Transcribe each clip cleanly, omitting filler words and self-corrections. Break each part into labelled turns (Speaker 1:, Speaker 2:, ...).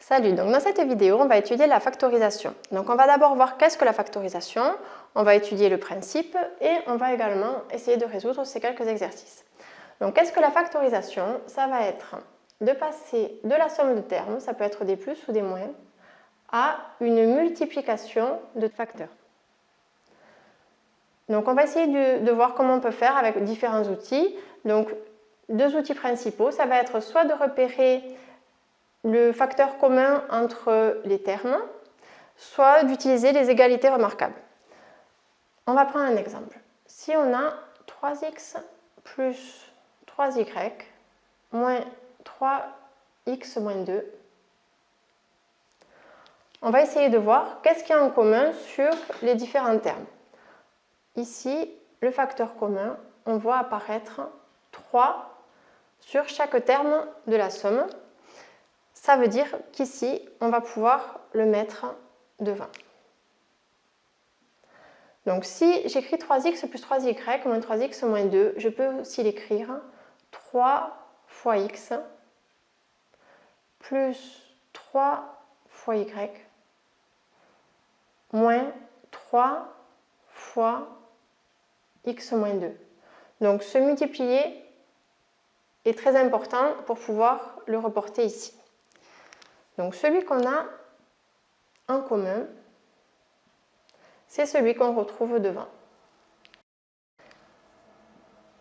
Speaker 1: Salut, donc dans cette vidéo, on va étudier la factorisation. Donc on va d'abord voir qu'est-ce que la factorisation, on va étudier le principe et on va également essayer de résoudre ces quelques exercices. Donc qu'est-ce que la factorisation? Ça va être de passer de la somme de termes, ça peut être des plus ou des moins, à une multiplication de facteurs. Donc on va essayer de voir comment on peut faire avec différents outils. Donc deux outils principaux, ça va être soit de repérer le facteur commun entre les termes, soit d'utiliser les égalités remarquables. On va prendre un exemple. Si on a 3x plus 3y moins 3x moins 2, on va essayer de voir qu'est-ce qu'il y a en commun sur les différents termes. Ici, le facteur commun, on voit apparaître 3 sur chaque terme de la somme. Ça veut dire qu'ici, on va pouvoir le mettre devant. Donc si j'écris 3x plus 3y moins 3x moins 2, je peux aussi l'écrire 3 fois x plus 3 fois y moins 3 fois x moins 2. Donc ce multiplier est très important pour pouvoir le reporter ici. Donc celui qu'on a en commun, c'est celui qu'on retrouve devant.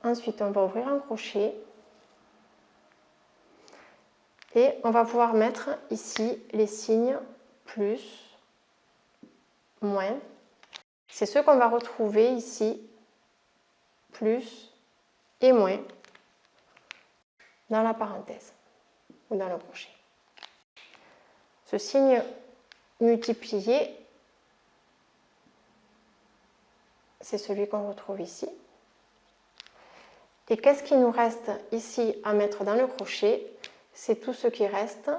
Speaker 1: Ensuite, on va ouvrir un crochet et on va pouvoir mettre ici les signes plus, moins. C'est ce qu'on va retrouver ici, plus et moins, dans la parenthèse ou dans le crochet. Ce signe multiplié, c'est celui qu'on retrouve ici. Et qu'est-ce qui nous reste ici à mettre dans le crochet? C'est tout ce qui reste,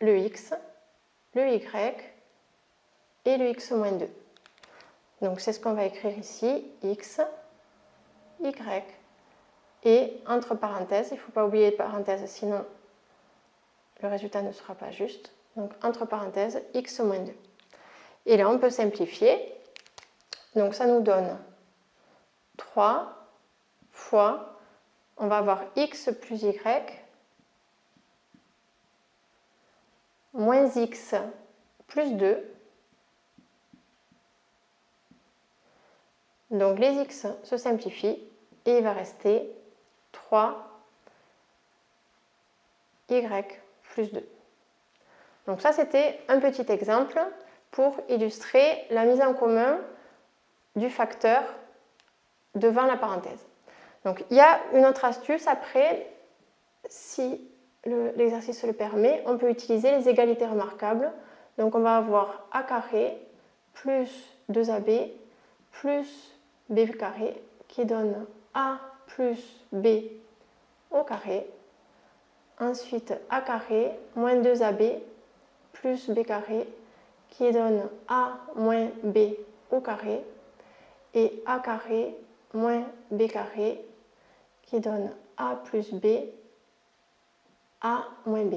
Speaker 1: le x, le y et le x moins 2. Donc c'est ce qu'on va écrire ici, x, y, et entre parenthèses, il ne faut pas oublier les parenthèses, sinon le résultat ne sera pas juste. Donc entre parenthèses, x moins 2. Et là, on peut simplifier. Donc ça nous donne 3 fois, on va avoir x plus y moins x plus 2. Donc les x se simplifient et il va rester 3 y plus 2. Donc ça, c'était un petit exemple pour illustrer la mise en commun du facteur devant la parenthèse. Donc il y a une autre astuce après, si l'exercice le permet, on peut utiliser les égalités remarquables. Donc on va avoir a carré plus 2ab plus b carré qui donne a plus b au carré. Ensuite a carré moins 2ab plus b carré qui donne a moins b au carré. Et a carré moins b carré qui donne a plus b, a moins b.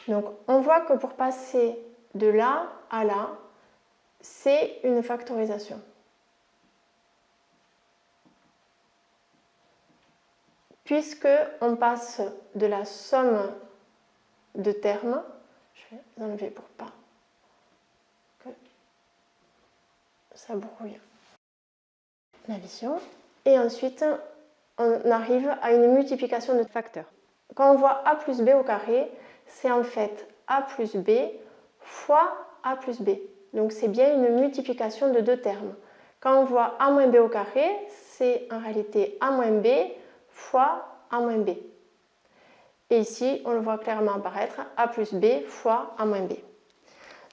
Speaker 1: Donc on voit que pour passer de là à là, c'est une factorisation. Puisque on passe de la somme de termes, je vais enlever pour pas que ça brouille la vision, et ensuite on arrive à une multiplication de facteurs. Quand on voit a plus b au carré, c'est en fait a plus b fois a plus b. Donc c'est bien une multiplication de deux termes. Quand on voit a moins b au carré, c'est en réalité a moins b fois a moins b. Et ici, on le voit clairement apparaître, a plus b fois a moins b.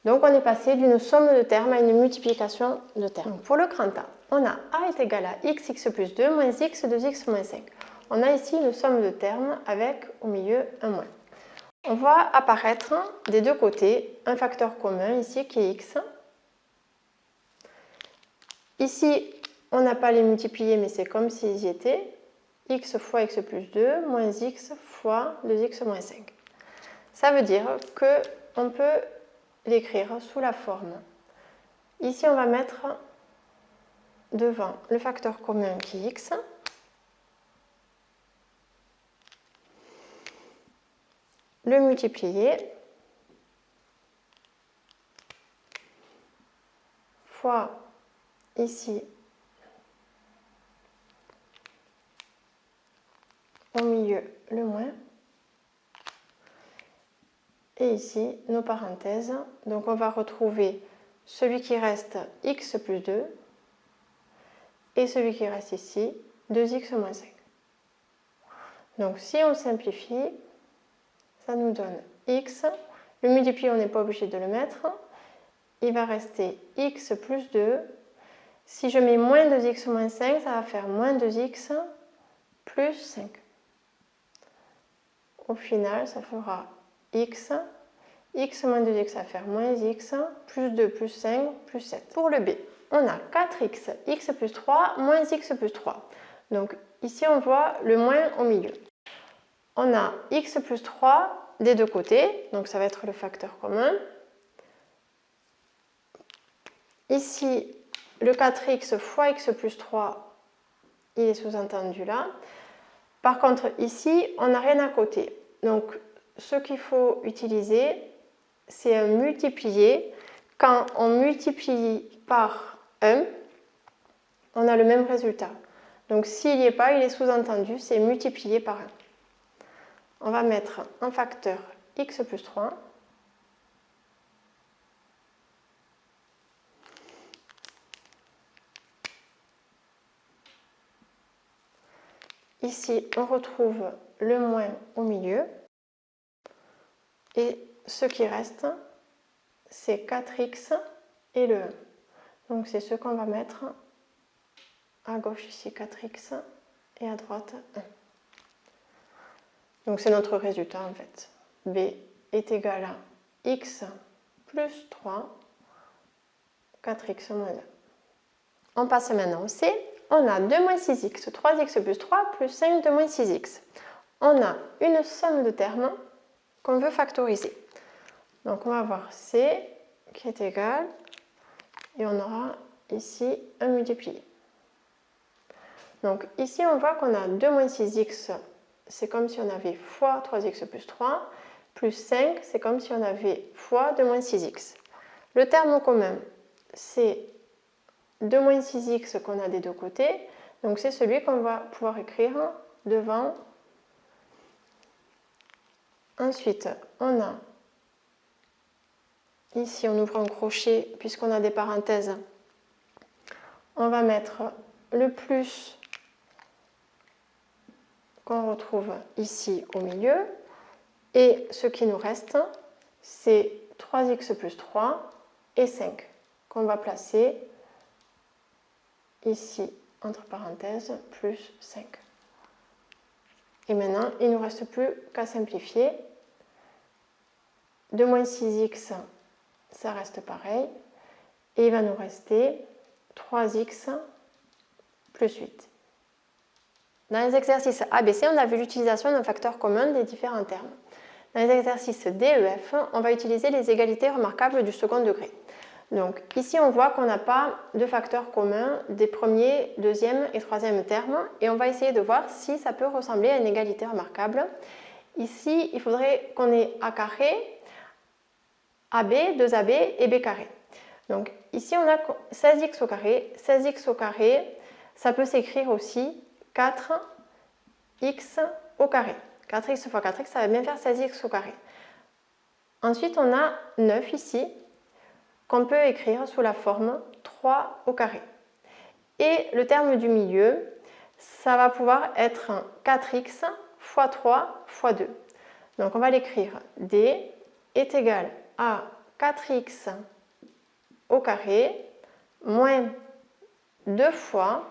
Speaker 1: Donc on est passé d'une somme de termes à une multiplication de termes. Donc, pour le grand A, on a a est égal à x plus 2 moins x 2x moins 5. On a ici une somme de termes avec au milieu un moins. On voit apparaître des deux côtés un facteur commun ici qui est x. Ici, on n'a pas les multipliés, mais c'est comme s'ils y étaient. X fois x plus 2 moins x fois 2x moins 5. Ça veut dire qu'on peut l'écrire sous la forme. Ici, on va mettre devant le facteur commun qui est x, le multiplier fois ici au milieu le moins, et ici nos parenthèses. Donc on va retrouver celui qui reste x plus 2 et celui qui reste ici 2x moins 5. Donc si on simplifie, ça nous donne x, le multiplier on n'est pas obligé de le mettre, il va rester x plus 2, si je mets moins 2x moins 5, ça va faire moins 2x plus 5. Au final, ça fera x moins 2x, ça va faire moins x, plus 2 plus 5 plus 7. Pour le b, on a 4x, x plus 3, moins x plus 3. Donc ici, on voit le moins au milieu. On a x plus 3 des deux côtés, donc ça va être le facteur commun. Ici, le 4x fois x plus 3, il est sous-entendu là. Par contre, ici, on n'a rien à côté. Donc, ce qu'il faut utiliser, c'est un multiplier. Quand on multiplie par 1, on a le même résultat. Donc, s'il n'y est pas, il est sous-entendu, c'est multiplié par 1. On va mettre un facteur x plus 3. Ici, on retrouve le moins au milieu. Et ce qui reste, c'est 4x et le 1. Donc, c'est ce qu'on va mettre à gauche ici, 4x, et à droite, 1. Donc, c'est notre résultat en fait. B est égal à x plus 3, 4x moins 2. On passe maintenant au C. On a 2 moins 6x, 3x plus 3 plus 5 de moins 6x. On a une somme de termes qu'on veut factoriser. Donc on va avoir C qui est égal, et on aura ici un multiplié. Donc ici on voit qu'on a 2 moins 6x, c'est comme si on avait fois 3x plus 3, plus 5, c'est comme si on avait fois 2 moins 6x. Le terme commun, c'est 2 moins 6x qu'on a des deux côtés, donc c'est celui qu'on va pouvoir écrire devant. Ensuite, on a, ici on ouvre un crochet puisqu'on a des parenthèses, on va mettre le plus qu'on retrouve ici au milieu, et ce qui nous reste, c'est 3x plus 3 et 5 qu'on va placer ici entre parenthèses, plus 5. Et maintenant, il ne nous reste plus qu'à simplifier. 2 moins 6x, ça reste pareil. Et il va nous rester 3x plus 8. Dans les exercices A, B, C, on a vu l'utilisation d'un facteur commun des différents termes. Dans les exercices D, E, F, on va utiliser les égalités remarquables du second degré. Donc ici, on voit qu'on n'a pas de facteur commun des premiers, deuxième et troisième termes, et on va essayer de voir si ça peut ressembler à une égalité remarquable. Ici, il faudrait qu'on ait A carré, AB, 2AB et B carré. Donc ici, on a 16x au carré. 16x au carré, ça peut s'écrire aussi 4x au carré. 4x fois 4x, ça va bien faire 16x au carré. Ensuite, on a 9 ici, qu'on peut écrire sous la forme 3 au carré. Et le terme du milieu, ça va pouvoir être 4x fois 3 fois 2. Donc on va l'écrire. D est égal à 4x au carré moins 2 fois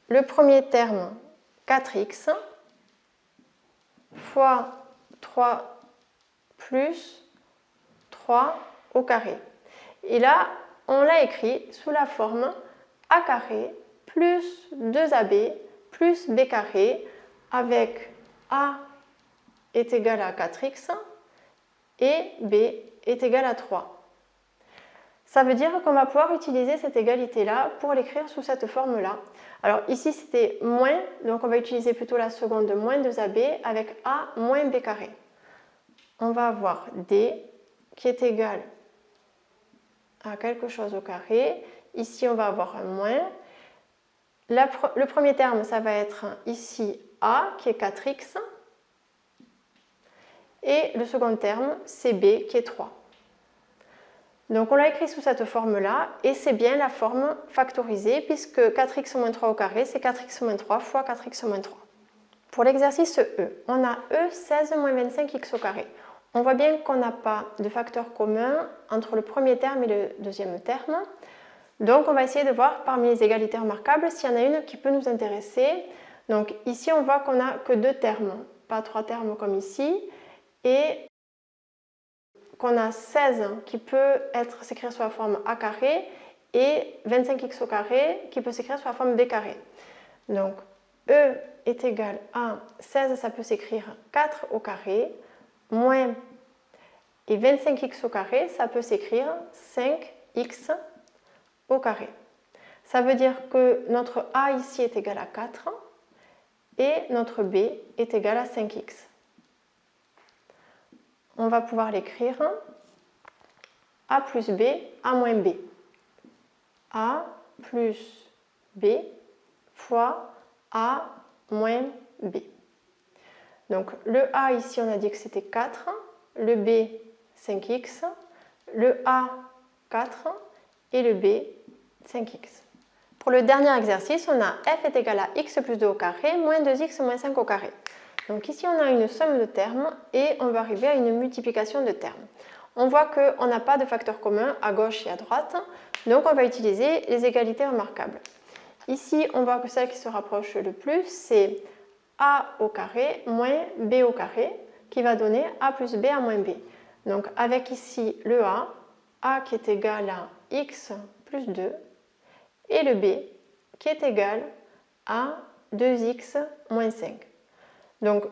Speaker 1: le premier terme 4x fois 3 plus 3 au carré. Et là, on l'a écrit sous la forme a carré plus 2ab plus b carré, avec a est égal à 4x et b est égal à 3. Ça veut dire qu'on va pouvoir utiliser cette égalité-là pour l'écrire sous cette forme-là. Alors ici c'était moins, donc on va utiliser plutôt la seconde de moins 2ab avec a moins b carré. On va avoir d qui est égal à quelque chose au carré. Ici on va avoir un moins. Le premier terme, ça va être ici a qui est 4x. Et le second terme, c'est b qui est 3. Donc on l'a écrit sous cette forme-là, et c'est bien la forme factorisée, puisque 4x moins 3 au carré, c'est 4x moins 3 fois 4x moins 3. Pour l'exercice E, on a E 16 moins 25x au carré. On voit bien qu'on n'a pas de facteur commun entre le premier terme et le deuxième terme. Donc on va essayer de voir parmi les égalités remarquables s'il y en a une qui peut nous intéresser. Donc ici on voit qu'on n'a que 2 termes, pas 3 termes comme ici, et qu'on a 16 qui peut s'écrire sous la forme a carré et 25x au carré qui peut s'écrire sous la forme b carré. Donc E est égal à 16, ça peut s'écrire 4 au carré, moins, et 25x au carré, ça peut s'écrire 5x au carré. Ça veut dire que notre a ici est égal à 4 et notre b est égal à 5x. On va pouvoir l'écrire a plus b, a moins b. A plus b fois a moins b. Donc le a ici, on a dit que c'était 4, le b 5x, le a 4 et le b 5x. Pour le dernier exercice, on a f est égal à x plus 2 au carré moins 2x moins 5 au carré. Donc ici, on a une somme de termes et on va arriver à une multiplication de termes. On voit qu'on n'a pas de facteur commun à gauche et à droite, donc on va utiliser les égalités remarquables. Ici, on voit que celle qui se rapproche le plus, c'est a au carré moins b au carré, qui va donner a plus b à moins b. Donc avec ici le a qui est égal à x plus 2, et le b qui est égal à 2x moins 5. Donc,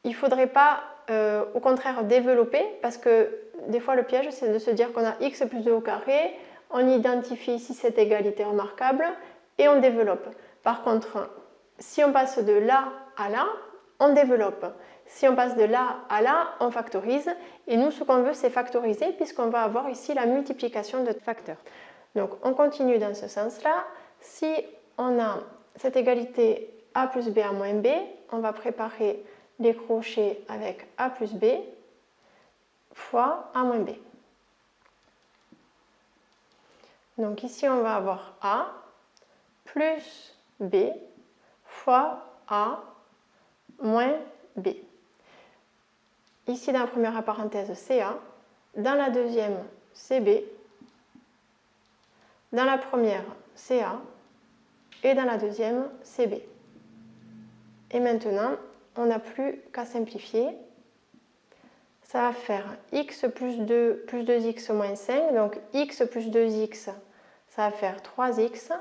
Speaker 1: il ne faudrait pas, au contraire, développer, parce que des fois, le piège, c'est de se dire qu'on a x plus 2 au carré, on identifie ici cette égalité remarquable, et on développe. Par contre, si on passe de là à là, on développe. Si on passe de là à là, on factorise, et nous, ce qu'on veut, c'est factoriser, puisqu'on va avoir ici la multiplication de facteurs. Donc, on continue dans ce sens-là. Si on a cette égalité a plus b à moins b, on va préparer les crochets avec a plus b fois a moins b. Donc ici, on va avoir a plus b fois a moins b. Ici, dans la première parenthèse, c'est a. Dans la deuxième, c'est b. Dans la première, c'est a. Et dans la deuxième, c'est b. Et maintenant, on n'a plus qu'à simplifier. Ça va faire x plus 2x moins 5. Donc x plus 2x, ça va faire 3x.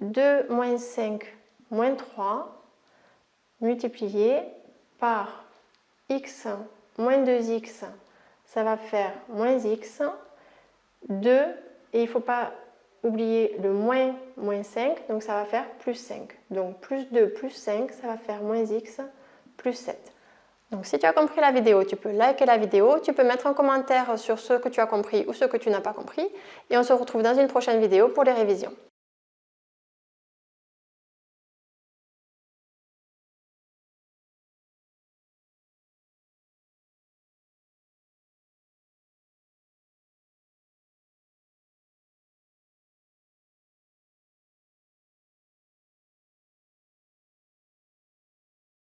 Speaker 1: 2 moins 5 moins 3, multiplié par x moins 2x, ça va faire moins x. 2, et il ne faut pas oublier le moins 5, donc ça va faire plus 5. Donc plus 2 plus 5, ça va faire moins x plus 7. Donc si tu as compris la vidéo, tu peux liker la vidéo, tu peux mettre un commentaire sur ce que tu as compris ou ce que tu n'as pas compris, et on se retrouve dans une prochaine vidéo pour les révisions.